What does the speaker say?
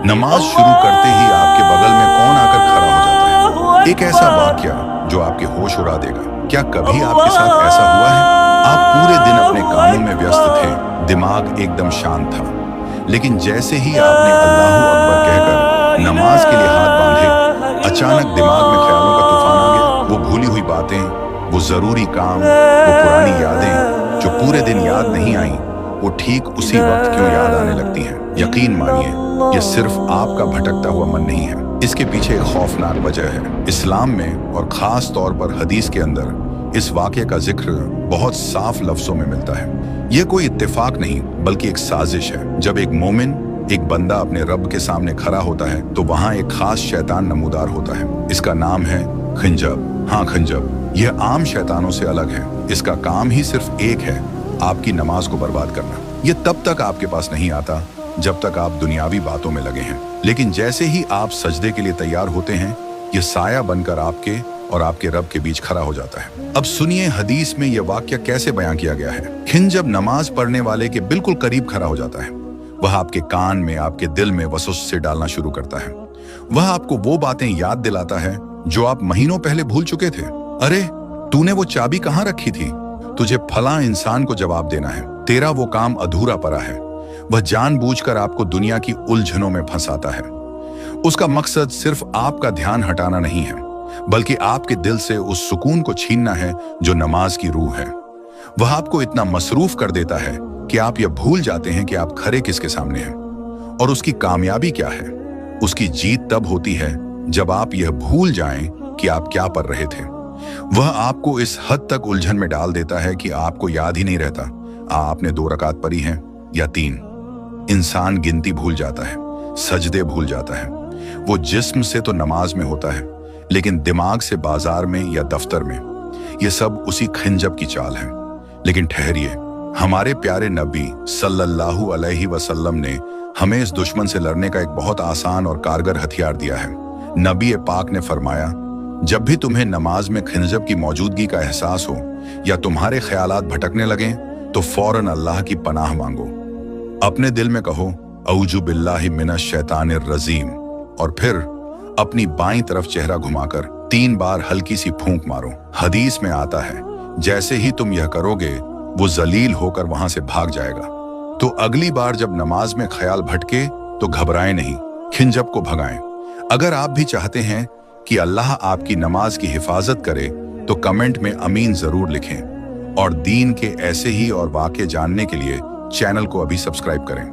नमाज शुरू करते ही आपके बगल में कौन आकर खड़ा हो जाता है। एक ऐसा वाकया जो आपके होश उड़ा देगा। क्या कभी आपके साथ ऐसा हुआ है? आप पूरे दिन अपने कामों में व्यस्त थे, दिमाग एकदम शांत था, लेकिन जैसे ही आपने अल्लाहू अकबर कहकर नमाज के लिए हाथ बांधे, अचानक दिमाग में ख्यालों का तूफान आ गया। वो भूली हुई बातें, वो जरूरी काम, वो पुरानी यादें जो पूरे दिन याद नहीं आई, वो ठीक उसी वक्त क्यों याद आने लगती हैं। यकीन मानिए, यह सिर्फ आपका भटकता हुआ मन नहीं है, इसके पीछे एक खौफनाक वजह है। इस्लाम में और खास तौर पर हदीस के अंदर इस वाक़े का जिक्र बहुत साफ लफ्जों में मिलता है। यह कोई इत्तेफाक नहीं बल्कि एक साजिश है। जब एक मोमिन, एक बंदा अपने रब के सामने खड़ा होता है तो वहां एक खास शैतान नमूदार होता है। इसका नाम है खिंजब। हाँ, खिंजब। यह आम शैतानों से अलग है। इसका काम ही सिर्फ एक है, आपकी नमाज को बर्बाद करना। यह तब तक आपके पास नहीं आता जब तक आप दुनियावी बातों में लगे हैं, लेकिन जैसे ही आप सजदे के लिए तैयार होते हैं, यह साया बनकर आपके और आपके रब के बीच खड़ा हो जाता है। अब सुनिए हदीस में यह वाक्य कैसे बयां किया गया है। खिंजब नमाज पढ़ने वाले के बिल्कुल करीब खड़ा हो जाता है। वह आपके कान में, आपके दिल में वसवसे डालना शुरू करता है। वह आपको वो बातें याद दिलाता है जो आप महीनों पहले भूल चुके थे। अरे, तूने वो चाबी कहाँ रखी थी? तुझे फला इंसान को जवाब देना है, तेरा वो काम अधूरा पड़ा है। वह जानबूझकर आपको दुनिया की उलझनों में फंसाता है। उसका मकसद सिर्फ आपका ध्यान हटाना नहीं है, बल्कि आपके दिल से उस सुकून को छीनना है जो नमाज की रूह है। वह आपको इतना मसरूफ कर देता है कि आप यह भूल जाते हैं कि आप खड़े किसके सामने हैं। और उसकी कामयाबी क्या है? उसकी जीत तब होती है जब आप यह भूल जाएं कि आप क्या पढ़ रहे थे। वह आपको इस हद तक उलझन में डाल देता है कि आपको याद ही नहीं रहता आपने 2 रकात पढ़ी हैं या 3। इंसान गिनती भूल जाता है, सजदे भूल जाता है। वो जिस्म से तो नमाज में होता है, लेकिन दिमाग से बाजार में या दफ्तर में। ये सब उसी खिंजब की चाल है। लेकिन ठहरिए, हमारे प्यारे नबी सल्लल्लाहु अलैहि वसल्लम ने हमें इस दुश्मन से लड़ने का एक बहुत आसान और कारगर हथियार दिया है। नबी पाक ने फरमाया, जब भी तुम्हें नमाज में खिंजब की मौजूदगी का एहसास हो या तुम्हारे ख्यालात भटकने लगें, तो फौरन अल्लाह की पनाह मांगो। अपने दिल में कहो, औजु बिल्लाहि मिनश शैतानिर रजीम, और फिर अपनी बाईं तरफ चेहरा घुमाकर 3 बार हल्की सी फूंक मारो। हदीस में आता है, जैसे ही तुम यह करोगे, वो जलील होकर वहां से भाग जाएगा। तो अगली बार जब नमाज में ख्याल भटके तो घबराएं नहीं, खिंजब को भगाएं। अगर आप भी चाहते हैं कि अल्लाह आपकी नमाज की हिफाजत करे, तो कमेंट में अमीन जरूर लिखें। और दीन के ऐसे ही और वाक़े जानने के लिए चैनल को अभी सब्सक्राइब करें।